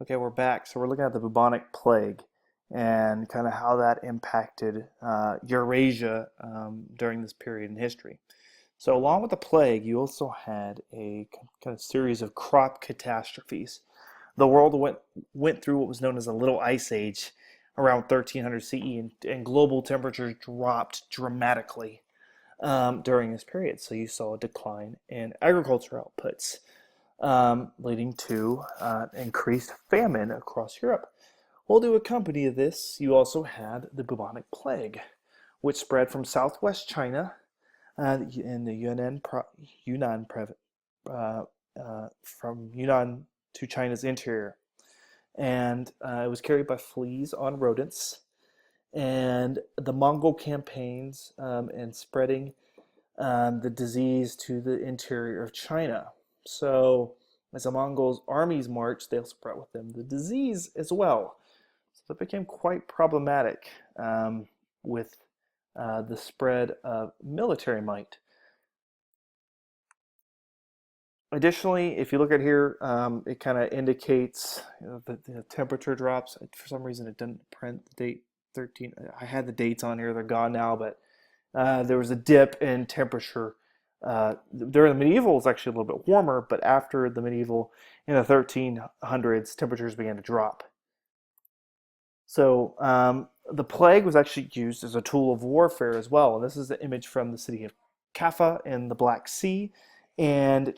Okay, we're back. So we're looking at the bubonic plague and kind of how that impacted Eurasia during this period in history. So along with the plague, you also had a kind of series of crop catastrophes. The world went through what was known as a Little Ice Age around 1300 CE, and global temperatures dropped dramatically during this period. So you saw a decline in agriculture outputs, leading to increased famine across Europe. Well, to accompany this, you also had the bubonic plague, which spread from southwest China in the Yunnan uh, from Yunnan to China's interior. And it was carried by fleas on rodents. And the Mongol campaigns and spreading the disease to the interior of China. So, as the Mongols' armies marched, they also brought with them the disease as well. So, that became quite problematic with the spread of military might. Additionally, if you look at here, it kind of indicates that the temperature drops. For some reason, it didn't print the date 13. I had the dates on here, they're gone now, but there was a dip in temperature. During the medieval, it was actually a little bit warmer, but after the medieval, in the 1300s, temperatures began to drop. So the plague was actually used as a tool of warfare as well. And this is the image from the city of Kaffa in the Black Sea. And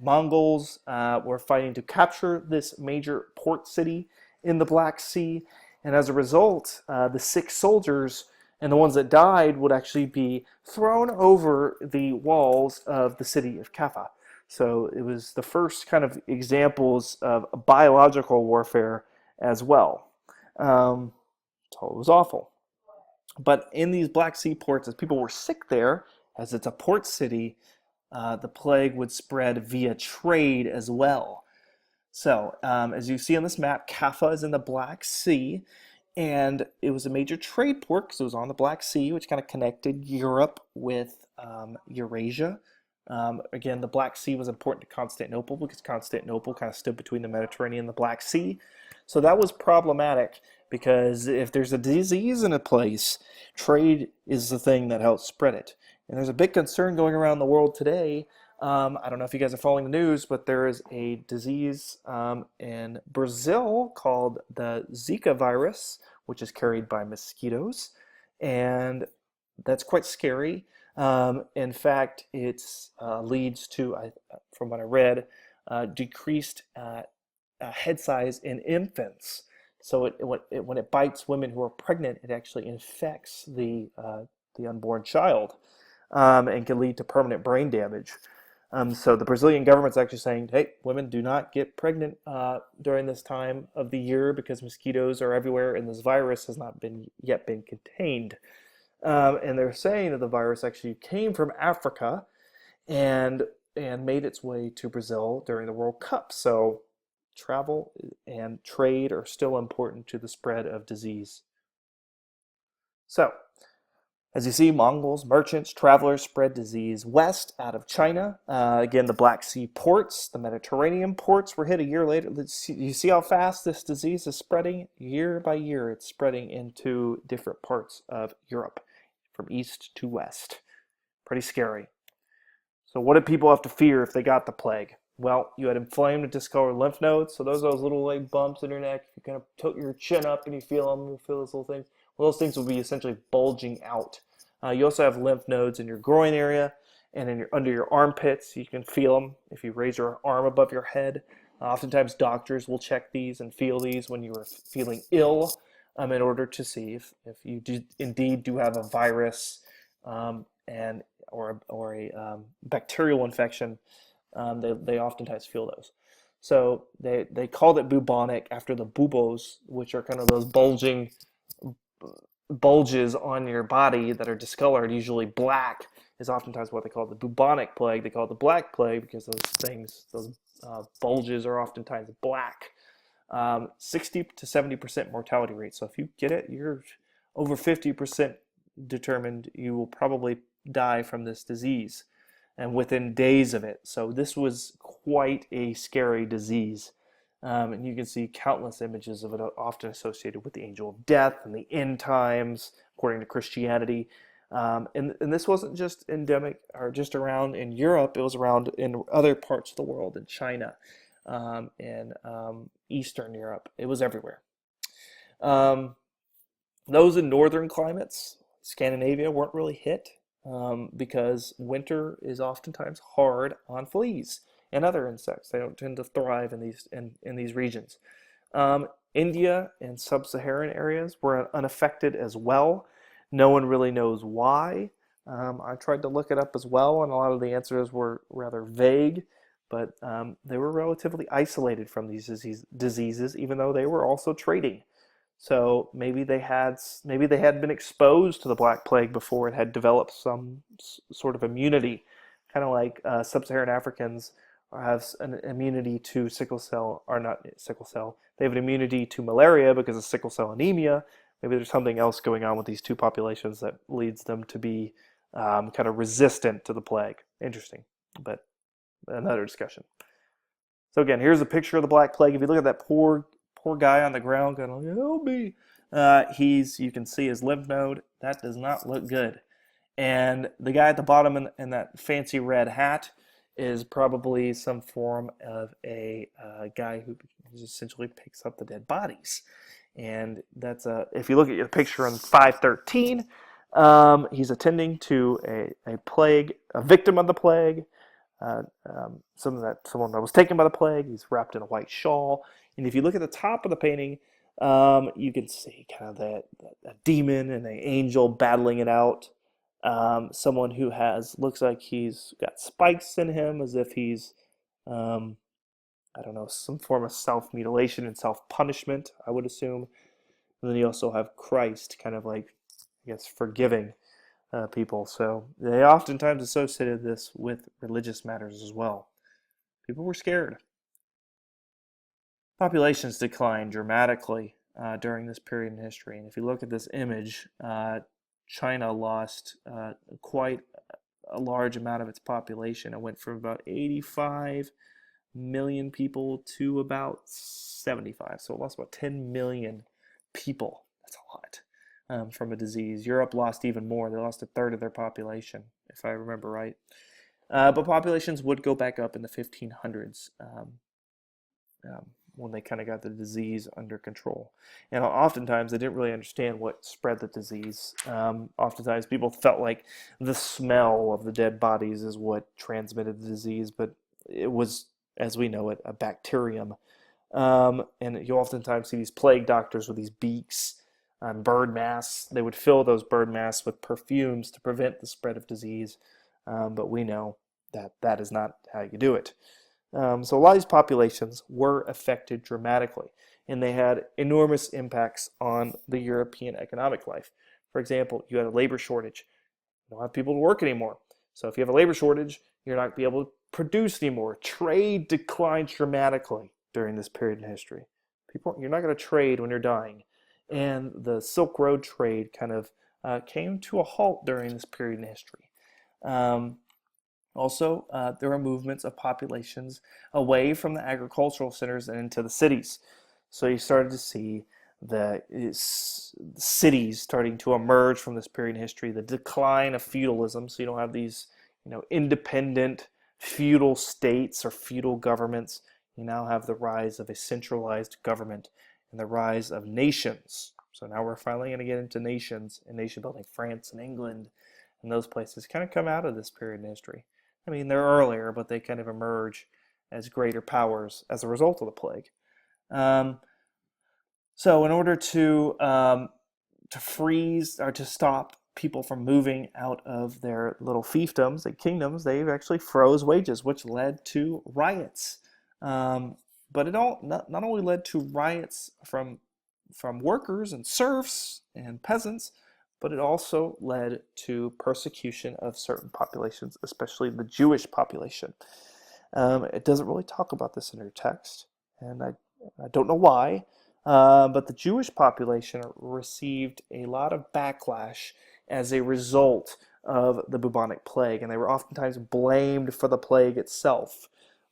Mongols were fighting to capture this major port city in the Black Sea. And as a result, the sick soldiers and the ones that died would actually be thrown over the walls of the city of Kaffa. So it was the first kind of examples of biological warfare as well. So it was awful. But in these Black Sea ports, as people were sick there, as it's a port city, the plague would spread via trade as well. So, as you see on this map, Kaffa is in the Black Sea, and it was a major trade port because it was on the Black Sea, which kind of connected Europe with Eurasia. Again, the Black Sea was important to Constantinople because Constantinople kind of stood between the Mediterranean and the Black Sea. So that was problematic because if there's a disease in a place, trade is the thing that helps spread it. And there's a big concern going around the world today. I don't know if you guys are following the news, but there is a disease in Brazil called the Zika virus, which is carried by mosquitoes. And that's quite scary. In fact, it leads to, from what I read, decreased head size in infants. So when it bites women who are pregnant, it actually infects the unborn child and can lead to permanent brain damage. So the Brazilian government's actually saying, hey, women do not get pregnant during this time of the year because mosquitoes are everywhere and this virus has not yet been contained. And they're saying that the virus actually came from Africa and made its way to Brazil during the World Cup. So travel and trade are still important to the spread of disease. So, as you see, Mongols, merchants, travelers spread disease west out of China. Again, the Black Sea ports, the Mediterranean ports were hit a year later. You see how fast this disease is spreading? Year by year, it's spreading into different parts of Europe, from east to west. Pretty scary. So what did people have to fear if they got the plague? Well, you had inflamed and discolored lymph nodes. So those are those little like bumps in your neck. If you kind of tilt your chin up and you feel them, you'll feel those little things. Well, those things will be essentially bulging out. You also have lymph nodes in your groin area and under your armpits. You can feel them if you raise your arm above your head. Oftentimes doctors will check these and feel these when you are feeling ill in order to see if you indeed do have a virus or a bacterial infection. They oftentimes feel those. So they called it bubonic after the buboes, which are kind of those bulges on your body that are discolored, usually black, is oftentimes what they call the bubonic plague. They call it the black plague because those bulges are oftentimes black. 60 to 70% mortality rate. So if you get it, you're over 50% determined you will probably die from this disease and within days of it. So this was quite a scary disease. And you can see countless images of it often associated with the angel of death and the end times, according to Christianity. And this wasn't just endemic or just around in Europe, it was around in other parts of the world, in China, in Eastern Europe. It was everywhere. Um, those in northern climates, Scandinavia, weren't really hit because winter is oftentimes hard on fleas and other insects. They don't tend to thrive in these regions. India and sub-Saharan areas were unaffected as well. No one really knows why. I tried to look it up as well, and a lot of the answers were rather vague, but they were relatively isolated from these diseases, even though they were also trading. So maybe they had been exposed to the Black Plague before and had developed some sort of immunity, kind of like sub-Saharan Africans have an immunity to sickle cell, or not sickle cell. They have an immunity to malaria because of sickle cell anemia. Maybe there's something else going on with these two populations that leads them to be kind of resistant to the plague. Interesting, but another discussion. So again, here's a picture of the Black Plague. If you look at that poor guy on the ground going, help me. You can see his lymph node. That does not look good. And the guy at the bottom in that fancy red hat is probably some form of a guy who essentially picks up the dead bodies. And that's if you look at the picture on 513, he's attending to a plague, a victim of the plague, someone that was taken by the plague. He's wrapped in a white shawl. And if you look at the top of the painting, you can see kind of a demon and an angel battling it out. Someone who looks like he's got spikes in him, as if he's, I don't know, some form of self-mutilation and self-punishment, I would assume. And then you also have Christ kind of like, I guess, forgiving people. So they oftentimes associated this with religious matters as well. People were scared. Populations declined dramatically during this period in history. And if you look at this image, China lost quite a large amount of its population. It went from about 85 million people to about 75. So it lost about 10 million people. That's a lot from a disease. Europe lost even more. They lost a third of their population, if I remember right. But populations would go back up in the 1500s when they kind of got the disease under control. And oftentimes they didn't really understand what spread the disease. Oftentimes people felt like the smell of the dead bodies is what transmitted the disease, but it was, as we know it, a bacterium. And you oftentimes see these plague doctors with these beaks on bird masks. They would fill those bird masks with perfumes to prevent the spread of disease. But we know that that is not how you do it. So a lot of these populations were affected dramatically, and they had enormous impacts on the European economic life. For example, you had a labor shortage. You don't have people to work anymore. So if you have a labor shortage, you're not going to be able to produce anymore. Trade declines dramatically during this period in history. You're not going to trade when you're dying. And the Silk Road trade kind of came to a halt during this period in history. Also, there were movements of populations away from the agricultural centers and into the cities. So you started to see the cities starting to emerge from this period in history, the decline of feudalism. So you don't have these, independent feudal states or feudal governments. You now have the rise of a centralized government and the rise of nations. So now we're finally going to get into nations and nation building. France and England and those places kind of come out of this period in history. I mean, they're earlier, but they kind of emerge as greater powers as a result of the plague. So in order to freeze or to stop people from moving out of their little fiefdoms and kingdoms, they actually froze wages, which led to riots. But it not only led to riots from workers and serfs and peasants, but it also led to persecution of certain populations, especially the Jewish population. It doesn't really talk about this in your text, and I don't know why, but the Jewish population received a lot of backlash as a result of the bubonic plague, and they were oftentimes blamed for the plague itself,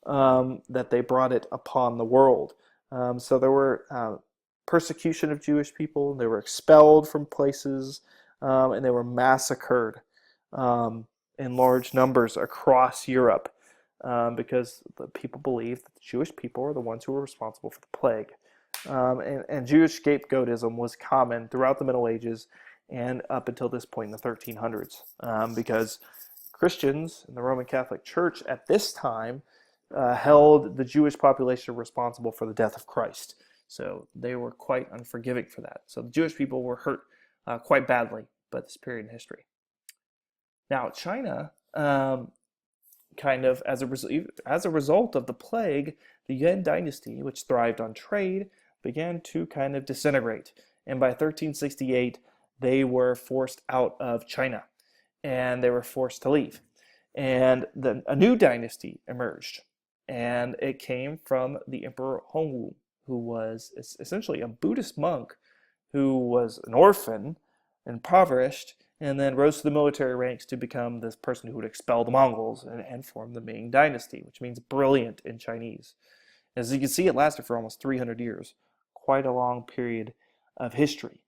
that they brought it upon the world. So there were persecution of Jewish people. They were expelled from places, and they were massacred um, in large numbers across Europe because the people believed that the Jewish people were the ones who were responsible for the plague. And Jewish scapegoatism was common throughout the Middle Ages and up until this point in the 1300s, because Christians in the Roman Catholic Church at this time held the Jewish population responsible for the death of Christ. So they were quite unforgiving for that. So the Jewish people were hurt quite badly by this period in history. Now, China, kind of as a result of the plague, the Yuan dynasty, which thrived on trade, began to kind of disintegrate. And by 1368, they were forced out of China, and they were forced to leave. And then a new dynasty emerged, and it came from the Emperor Hongwu, who was essentially a Buddhist monk who was an orphan, impoverished, and then rose to the military ranks to become this person who would expel the Mongols and form the Ming Dynasty, which means brilliant in Chinese. As you can see, it lasted for almost 300 years, quite a long period of history.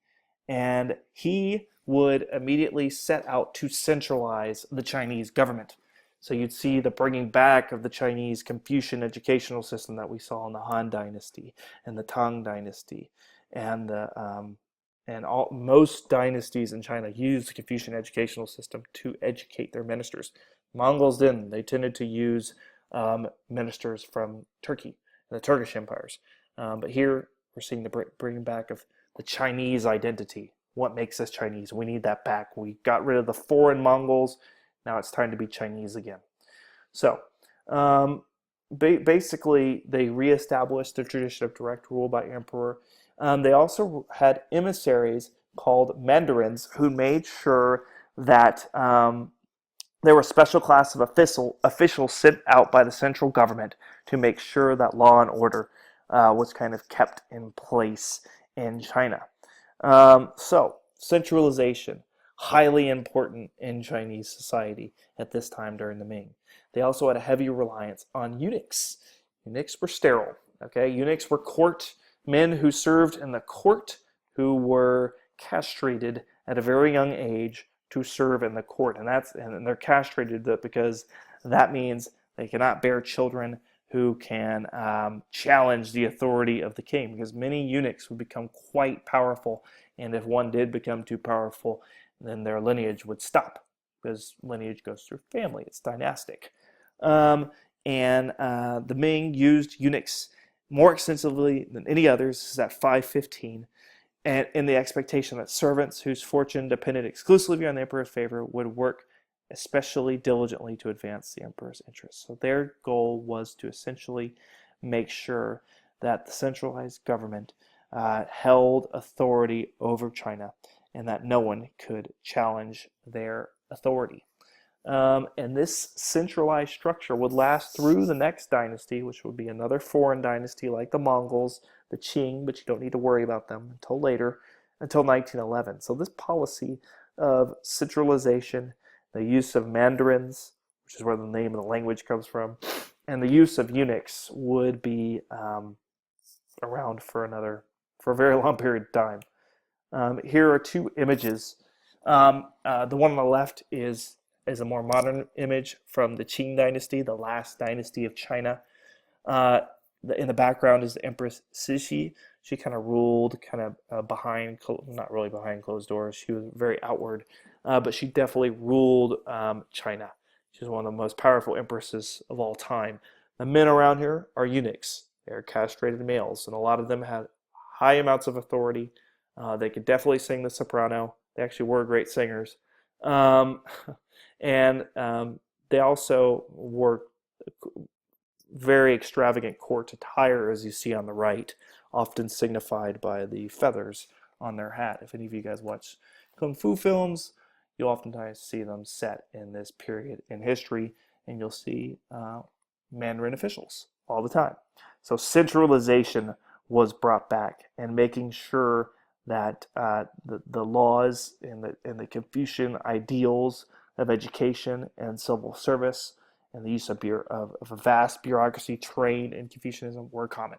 And he would immediately set out to centralize the Chinese government. So you'd see the bringing back of the Chinese Confucian educational system that we saw in the Han Dynasty and the Tang Dynasty, and most dynasties in China used the Confucian educational system to educate their ministers. Mongols didn't. They tended to use ministers from Turkey, the Turkish empires. But here we're seeing the bringing back of the Chinese identity. What makes us Chinese? We need that back. We got rid of the foreign Mongols. Now it's time to be Chinese again. So basically, they reestablished the tradition of direct rule by emperor. They also had emissaries called mandarins who made sure that there were a special class of officials sent out by the central government to make sure that law and order was kind of kept in place in China. So centralization, highly important in Chinese society at this time during the Ming. They also had a heavy reliance on eunuchs. Eunuchs were sterile. Okay, eunuchs were court men who served in the court who were castrated at a very young age to serve in the court, and they're castrated because that means they cannot bear children who can challenge the authority of the king, because many eunuchs would become quite powerful, and if one did become too powerful, then their lineage would stop, because lineage goes through family. It's dynastic. The Ming used eunuchs more extensively than any others. This is at 515, and in the expectation that servants whose fortune depended exclusively on the emperor's favor would work especially diligently to advance the emperor's interests. So their goal was to essentially make sure that the centralized government held authority over China and that no one could challenge their authority. And this centralized structure would last through the next dynasty, which would be another foreign dynasty like the Mongols, the Qing, but you don't need to worry about them until later, until 1911. So this policy of centralization, the use of mandarins, which is where the name of the language comes from, and the use of eunuchs would be around for a very long period of time. Here are two images. The one on the left is a more modern image from the Qing dynasty, the last dynasty of China. In the background is the Empress Cixi. She kind of ruled not really behind closed doors. She was very outward, but she definitely ruled China. She's one of the most powerful empresses of all time. The men around here are eunuchs. They're castrated males, and a lot of them had high amounts of authority. They could definitely sing the soprano. They actually were great singers. And they also wore very extravagant court attire, as you see on the right, often signified by the feathers on their hat. If any of you guys watch Kung Fu films, you'll oftentimes see them set in this period in history, and you'll see Mandarin officials all the time. So centralization was brought back, and making sure that the laws and the Confucian ideals of education and civil service and the use of a vast bureaucracy trained in Confucianism were common.